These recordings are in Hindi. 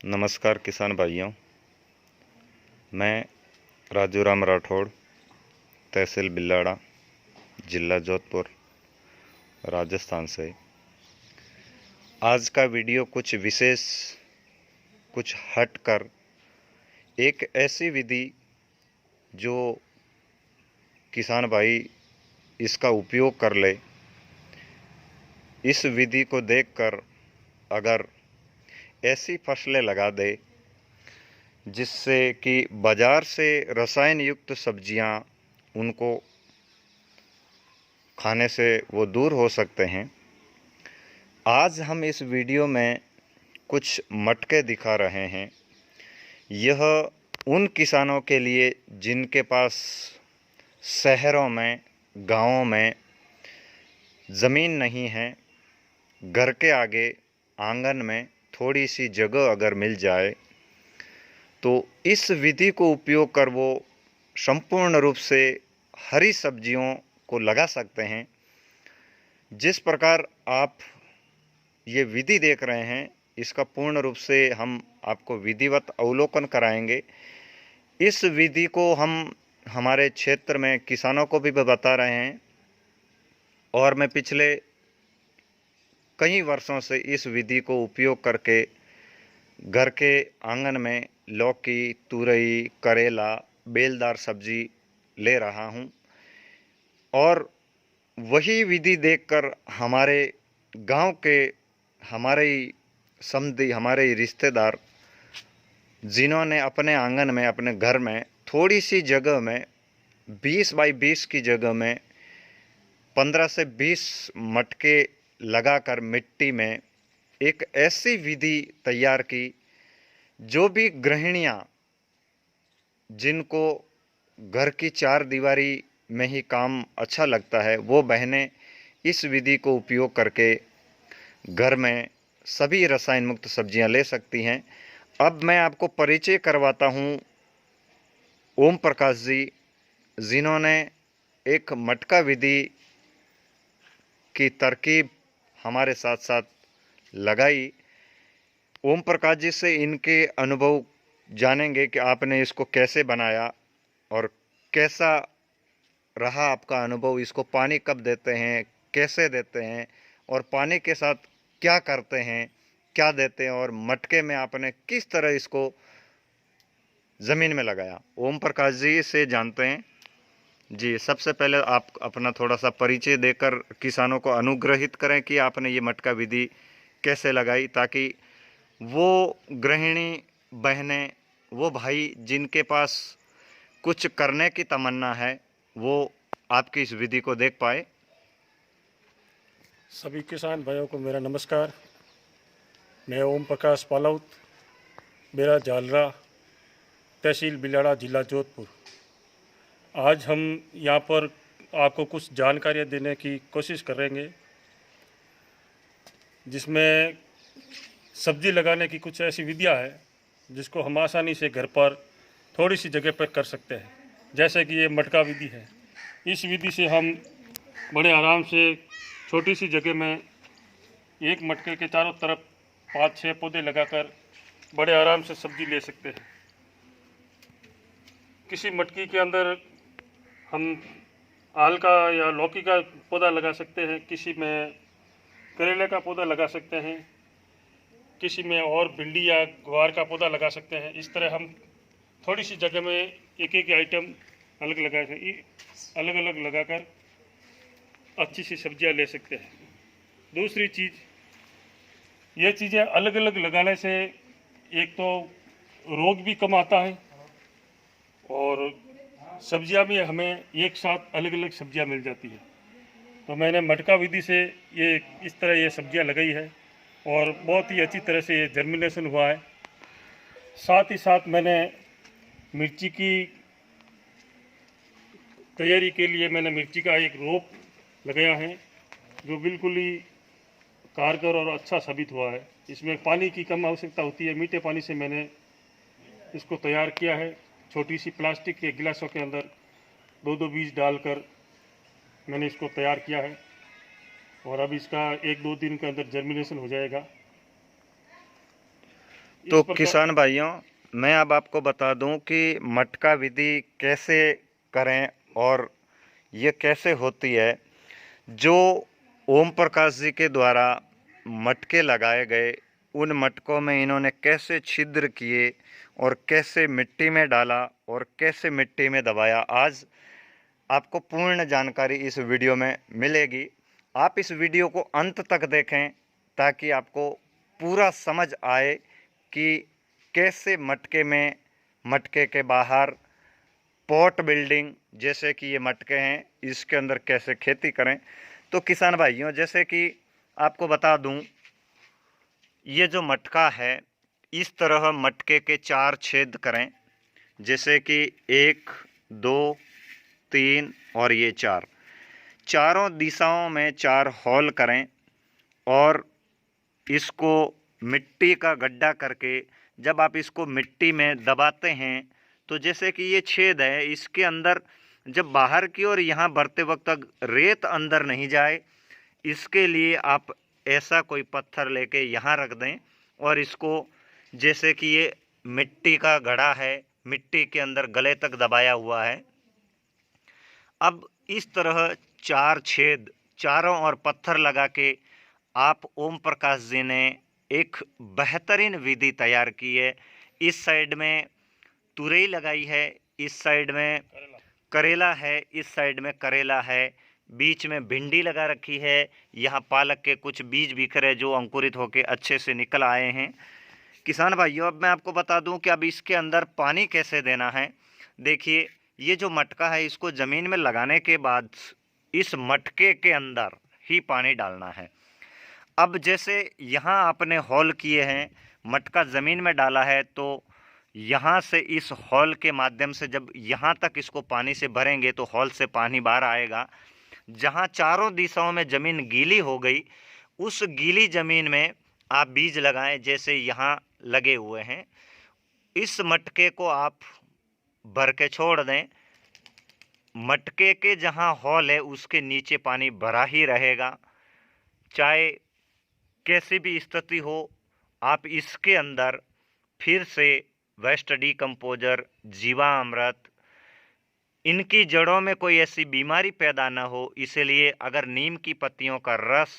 नमस्कार किसान भाइयों, मैं राजू राम राठौड़, तहसील बिल्लाड़ा, जिला जोधपुर, राजस्थान से। आज का वीडियो कुछ विशेष, कुछ हटकर एक ऐसी विधि जो किसान भाई इसका उपयोग कर ले, इस विधि को देखकर अगर ऐसी फसलें लगा दे जिससे कि बाज़ार से रसायन युक्त सब्जियां उनको खाने से वो दूर हो सकते हैं। आज हम इस वीडियो में कुछ मटके दिखा रहे हैं। यह उन किसानों के लिए जिनके पास शहरों में, गांवों में ज़मीन नहीं है, घर के आगे आंगन में थोड़ी सी जगह अगर मिल जाए तो इस विधि को उपयोग कर वो संपूर्ण रूप से हरी सब्जियों को लगा सकते हैं। जिस प्रकार आप ये विधि देख रहे हैं, इसका पूर्ण रूप से हम आपको विधिवत अवलोकन कराएंगे। इस विधि को हम हमारे क्षेत्र में किसानों को भी बता रहे हैं और मैं पिछले कई वर्षों से इस विधि को उपयोग करके घर के आंगन में लौकी, तुरई, करेला, बेलदार सब्जी ले रहा हूं और वही विधि देखकर हमारे गांव के हमारे ही समधी, हमारे ही रिश्तेदार जिन्होंने अपने आंगन में, अपने घर में थोड़ी सी जगह में 20 बाई 20 की जगह में 15 से 20 मटके लगाकर मिट्टी में एक ऐसी विधि तैयार की जो भी गृहिणियाँ जिनको घर की चार दीवारी में ही काम अच्छा लगता है, वो बहनें इस विधि को उपयोग करके घर में सभी रसायन मुक्त सब्जियां ले सकती हैं। अब मैं आपको परिचय करवाता हूं ओम प्रकाश जी, जिन्होंने एक मटका विधि की तरकीब हमारे साथ साथ लगाई। ओम प्रकाश जी से इनके अनुभव जानेंगे कि आपने इसको कैसे बनाया और कैसा रहा आपका अनुभव। इसको पानी कब देते हैं, कैसे देते हैं और पानी के साथ क्या करते हैं, क्या देते हैं और मटके में आपने किस तरह इसको ज़मीन में लगाया। ओम प्रकाश जी से जानते हैं। जी, सबसे पहले आप अपना थोड़ा सा परिचय देकर किसानों को अनुग्रहित करें कि आपने ये मटका विधि कैसे लगाई, ताकि वो गृहिणी बहनें, वो भाई जिनके पास कुछ करने की तमन्ना है, वो आपकी इस विधि को देख पाए। सभी किसान भाइयों को मेरा नमस्कार। मैं ओम प्रकाश पालौत, मेरा जालरा, तहसील बिलाड़ा, जिला जोधपुर। आज हम यहाँ पर आपको कुछ जानकारियाँ देने की कोशिश करेंगे, जिसमें सब्जी लगाने की कुछ ऐसी विधियाँ हैं जिसको हम आसानी से घर पर थोड़ी सी जगह पर कर सकते हैं। जैसे कि ये मटका विधि है। इस विधि से हम बड़े आराम से छोटी सी जगह में एक मटके के चारों तरफ 5-6 पौधे लगाकर बड़े आराम से सब्जी ले सकते हैं। किसी मटकी के अंदर हम आल का या लौकी का पौधा लगा सकते हैं, किसी में करेले का पौधा लगा सकते हैं, किसी में और भिंडी या ग्वार का पौधा लगा सकते हैं। इस तरह हम थोड़ी सी जगह में एक एक आइटम अलग अलग लगाकर अच्छी सी सब्जियां ले सकते हैं। दूसरी चीज़, ये चीज़ें अलग अलग लगाने से एक तो रोग भी कम आता है और सब्जियां भी हमें एक साथ अलग अलग सब्जियां मिल जाती है। तो मैंने मटका विधि से ये इस तरह ये सब्जियां लगाई है और बहुत ही अच्छी तरह से ये जर्मिनेशन हुआ है। साथ ही साथ मैंने मिर्ची की तैयारी के लिए मैंने मिर्ची का एक रोप लगाया है, जो बिल्कुल ही कारगर और अच्छा साबित हुआ है। इसमें पानी की कम आवश्यकता होती है। मीठे पानी से मैंने इसको तैयार किया है। छोटी सी प्लास्टिक के गिलासों के अंदर 2-2 बीज डालकर मैंने इसको तैयार किया है और अब इसका 1-2 दिन के अंदर जर्मिनेशन हो जाएगा। तो प्रकार किसान भाइयों, मैं अब आपको बता दूं कि मटका विधि कैसे करें और ये कैसे होती है। जो ओम प्रकाश जी के द्वारा मटके लगाए गए, उन मटकों में इन्होंने कैसे छिद्र किए और कैसे मिट्टी में डाला और कैसे मिट्टी में दबाया, आज आपको पूर्ण जानकारी इस वीडियो में मिलेगी। आप इस वीडियो को अंत तक देखें ताकि आपको पूरा समझ आए कि कैसे मटके के बाहर पॉट बिल्डिंग, जैसे कि ये मटके हैं, इसके अंदर कैसे खेती करें। तो किसान भाइयों, जैसे कि आपको बता दूं, ये जो मटका है, इस तरह मटके के 4 छेद करें, जैसे कि 1, 2, 3 और ये 4, चारों दिशाओं में 4 होल करें और इसको मिट्टी का गड्ढा करके जब आप इसको मिट्टी में दबाते हैं तो जैसे कि ये छेद है, इसके अंदर जब बाहर की ओर यहाँ भरते वक्त रेत अंदर नहीं जाए, इसके लिए आप ऐसा कोई पत्थर लेके यहाँ रख दें और इसको, जैसे कि ये मिट्टी का घड़ा है, मिट्टी के अंदर गले तक दबाया हुआ है। अब इस तरह 4 छेद चारों ओर पत्थर लगा के आप ओम प्रकाश जी ने एक बेहतरीन विधि तैयार की है। इस साइड में तुरई लगाई है, इस साइड में करेला है, इस साइड में करेला है, बीच में भिंडी लगा रखी है, यहाँ पालक के कुछ बीज बिखरे जो अंकुरित होकर अच्छे से निकल आए हैं। किसान भाइयों, अब मैं आपको बता दूं कि अब इसके अंदर पानी कैसे देना है। देखिए, ये जो मटका है, इसको ज़मीन में लगाने के बाद इस मटके के अंदर ही पानी डालना है। अब जैसे यहाँ आपने हॉल किए हैं, मटका ज़मीन में डाला है, तो यहाँ से इस हॉल के माध्यम से जब यहाँ तक इसको पानी से भरेंगे तो हॉल से पानी बाहर आएगा। जहाँ चारों दिशाओं में ज़मीन गीली हो गई, उस गीली ज़मीन में आप बीज लगाएं, जैसे यहाँ लगे हुए हैं। इस मटके को आप भर के छोड़ दें। मटके के जहाँ हॉल है उसके नीचे पानी भरा ही रहेगा, चाहे कैसी भी स्थिति हो। आप इसके अंदर फिर से वेस्ट डीकम्पोजर, जीवामृत, इनकी जड़ों में कोई ऐसी बीमारी पैदा न हो, इसलिए अगर नीम की पत्तियों का रस,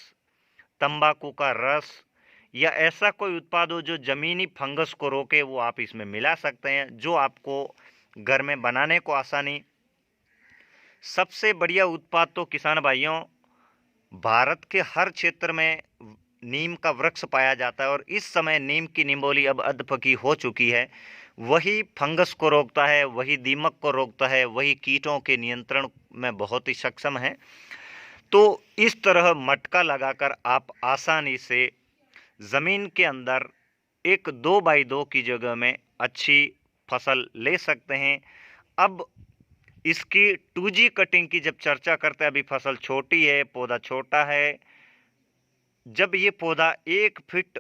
तंबाकू का रस या ऐसा कोई उत्पाद हो जो ज़मीनी फंगस को रोके, वो आप इसमें मिला सकते हैं, जो आपको घर में बनाने को आसानी। सबसे बढ़िया उत्पाद तो किसान भाइयों, भारत के हर क्षेत्र में नीम का वृक्ष पाया जाता है और इस समय नीम की निंबोली अब अधपकी हो चुकी है। वही फंगस को रोकता है, वही दीमक को रोकता है, वही कीटों के नियंत्रण में बहुत ही सक्षम है। तो इस तरह मटका लगाकर आप आसानी से ज़मीन के अंदर एक 2x2 की जगह में अच्छी फसल ले सकते हैं। अब इसकी 2G कटिंग की जब चर्चा करते हैं, अभी फसल छोटी है, पौधा छोटा है, जब ये पौधा 1 फीट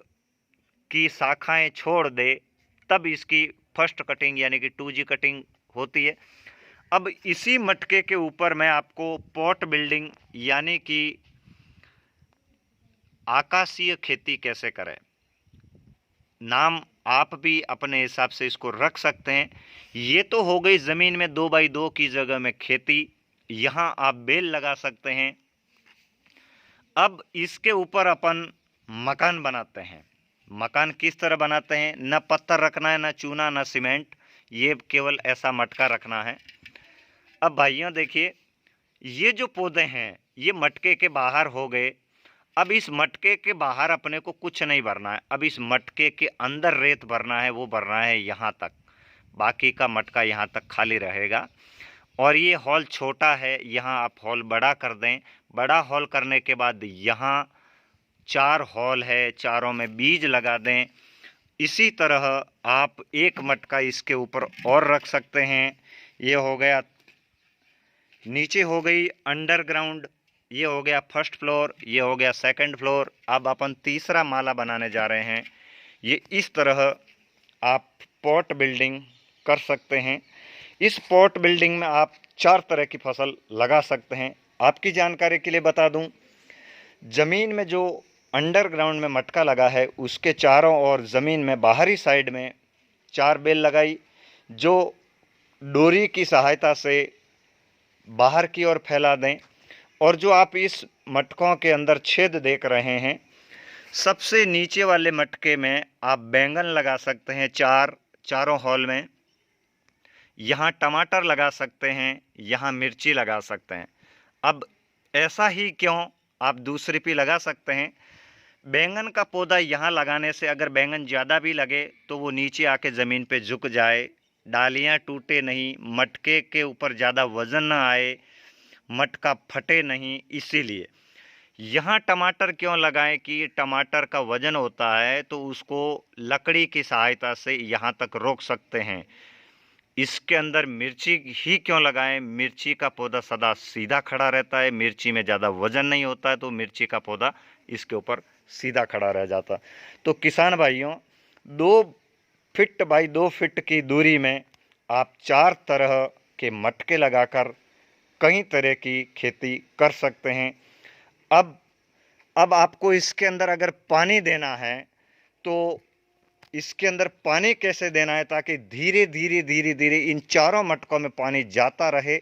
की शाखाएं छोड़ दे तब इसकी फर्स्ट कटिंग यानी कि 2G कटिंग होती है। अब इसी मटके के ऊपर मैं आपको पॉट बिल्डिंग यानी कि आकाशीय खेती कैसे करें, नाम आप भी अपने हिसाब से इसको रख सकते हैं। ये तो हो गई ज़मीन में 2x2 की जगह में खेती, यहाँ आप बेल लगा सकते हैं। अब इसके ऊपर अपन मकान बनाते हैं। मकान किस तरह बनाते हैं, न पत्थर रखना है, न चूना, न सीमेंट, ये केवल ऐसा मटका रखना है। अब भाइयों देखिए, ये जो पौधे हैं ये मटके के बाहर हो गए। अब इस मटके के बाहर अपने को कुछ नहीं भरना है, अब इस मटके के अंदर रेत भरना है, वो भरना है यहाँ तक, बाकी का मटका यहाँ तक खाली रहेगा। और ये हॉल छोटा है, यहाँ आप हॉल बड़ा कर दें। बड़ा हॉल करने के बाद यहाँ 4 हॉल है, चारों में बीज लगा दें। इसी तरह आप एक मटका इसके ऊपर और रख सकते हैं। ये हो गया, नीचे हो गई अंडरग्राउंड, ये हो गया फर्स्ट फ्लोर, ये हो गया सेकंड फ्लोर। अब अपन तीसरा माला बनाने जा रहे हैं। ये इस तरह आप पॉट बिल्डिंग कर सकते हैं। इस पॉट बिल्डिंग में आप 4 तरह की फसल लगा सकते हैं। आपकी जानकारी के लिए बता दूं, ज़मीन में जो अंडरग्राउंड में मटका लगा है उसके चारों ओर ज़मीन में बाहरी साइड में 4 बेल लगाई, जो डोरी की सहायता से बाहर की ओर फैला दें। और जो आप इस मटकों के अंदर छेद देख रहे हैं, सबसे नीचे वाले मटके में आप बैंगन लगा सकते हैं चारों हॉल में। यहाँ टमाटर लगा सकते हैं, यहाँ मिर्ची लगा सकते हैं। अब ऐसा ही क्यों, आप दूसरी भी लगा सकते हैं। बैंगन का पौधा यहाँ लगाने से अगर बैंगन ज़्यादा भी लगे तो वो नीचे आके ज़मीन पे झुक जाए, डालियाँ टूटे नहीं, मटके के ऊपर ज़्यादा वज़न ना आए, मटका फटे नहीं। इसीलिए यहाँ टमाटर क्यों लगाएं कि टमाटर का वज़न होता है तो उसको लकड़ी की सहायता से यहाँ तक रोक सकते हैं। इसके अंदर मिर्ची ही क्यों लगाएं, मिर्ची का पौधा सदा सीधा खड़ा रहता है, मिर्ची में ज़्यादा वज़न नहीं होता है तो मिर्ची का पौधा इसके ऊपर सीधा खड़ा रह जाता। तो किसान भाइयों, 2 फीट बाई 2 फीट की दूरी में आप 4 तरह के मटके लगाकर कई तरह की खेती कर सकते हैं। अब आपको इसके अंदर अगर पानी देना है तो इसके अंदर पानी कैसे देना है ताकि धीरे धीरे इन चारों मटकों में पानी जाता रहे।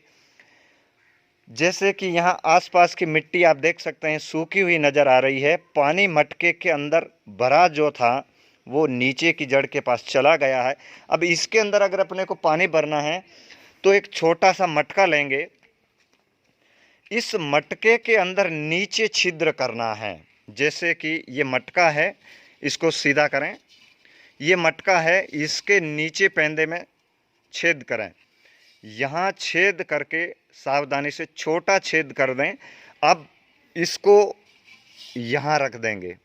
जैसे कि यहाँ आसपास की मिट्टी आप देख सकते हैं सूखी हुई नज़र आ रही है। पानी मटके के अंदर भरा जो था वो नीचे की जड़ के पास चला गया है। अब इसके अंदर अगर अपने को पानी भरना है तो एक छोटा सा मटका लेंगे, इस मटके के अंदर नीचे छिद्र करना है। जैसे कि ये मटका है, इसको सीधा करें, ये मटका है, इसके नीचे पेंदे में छेद करें। यहाँ छेद करके सावधानी से छोटा छेद कर दें। अब इसको यहाँ रख देंगे।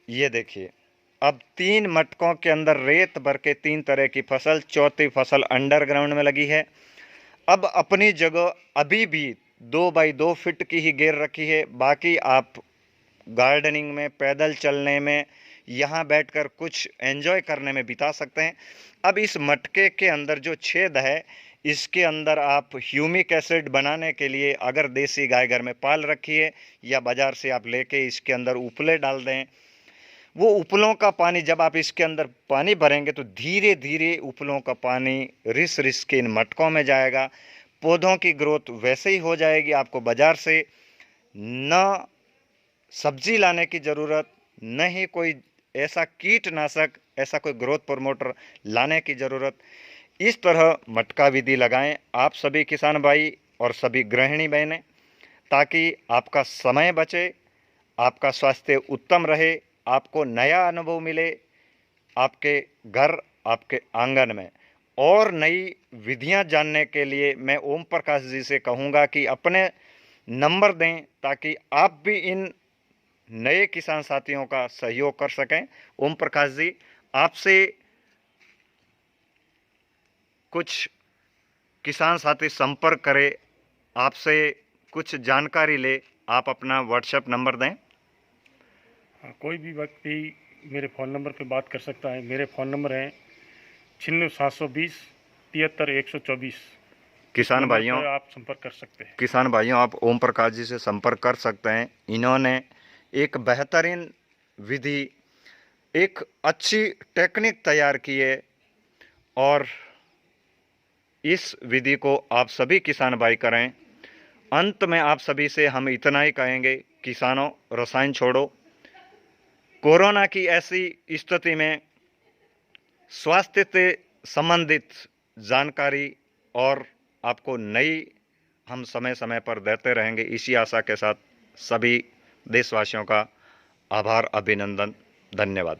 ये देखिए, अब 3 मटकों के अंदर रेत भर के 3 तरह की फसल, चौथी फसल अंडरग्राउंड में लगी है। अब अपनी जगह अभी भी 2 बाई 2 फीट की ही घेर रखी है। बाकी आप गार्डनिंग में, पैदल चलने में, यहाँ बैठकर कुछ एंजॉय करने में बिता सकते हैं। अब इस मटके के अंदर जो छेद है, इसके अंदर आप ह्यूमिक एसिड बनाने के लिए अगर देसी गाय घर में पाल रखी है या बाज़ार से आप लेके इसके अंदर उपले डाल दें। वो उपलों का पानी जब आप इसके अंदर पानी भरेंगे तो धीरे धीरे उपलों का पानी रिस के इन मटकों में जाएगा। पौधों की ग्रोथ वैसे ही हो जाएगी। आपको बाज़ार से न सब्जी लाने की ज़रूरत, न ही कोई ऐसा कीटनाशक, ऐसा कोई ग्रोथ प्रमोटर लाने की ज़रूरत। इस तरह मटका विधि लगाएं आप सभी किसान भाई और सभी गृहिणी बहनें, ताकि आपका समय बचे, आपका स्वास्थ्य उत्तम रहे, आपको नया अनुभव मिले आपके घर, आपके आंगन में। और नई विधियां जानने के लिए मैं ओम प्रकाश जी से कहूँगा कि अपने नंबर दें ताकि आप भी इन नए किसान साथियों का सहयोग कर सकें। ओम प्रकाश जी, आपसे कुछ किसान साथी संपर्क करें, आपसे कुछ जानकारी ले, आप अपना व्हाट्सएप नंबर दें। कोई भी व्यक्ति मेरे फ़ोन नंबर पे बात कर सकता है। मेरे फ़ोन नंबर हैं 96 720 73 124। किसान भाइयों, आप संपर्क कर सकते हैं। किसान भाइयों, आप ओम प्रकाश जी से संपर्क कर सकते हैं। इन्होंने एक बेहतरीन विधि, एक अच्छी टेक्निक तैयार की है और इस विधि को आप सभी किसान भाई करें। अंत में आप सभी से हम इतना ही कहेंगे, किसानों, रसायन छोड़ो। कोरोना की ऐसी स्थिति में स्वास्थ्य से संबंधित जानकारी और आपको नई हम समय समय पर देते रहेंगे। इसी आशा के साथ सभी देशवासियों का आभार, अभिनंदन, धन्यवाद।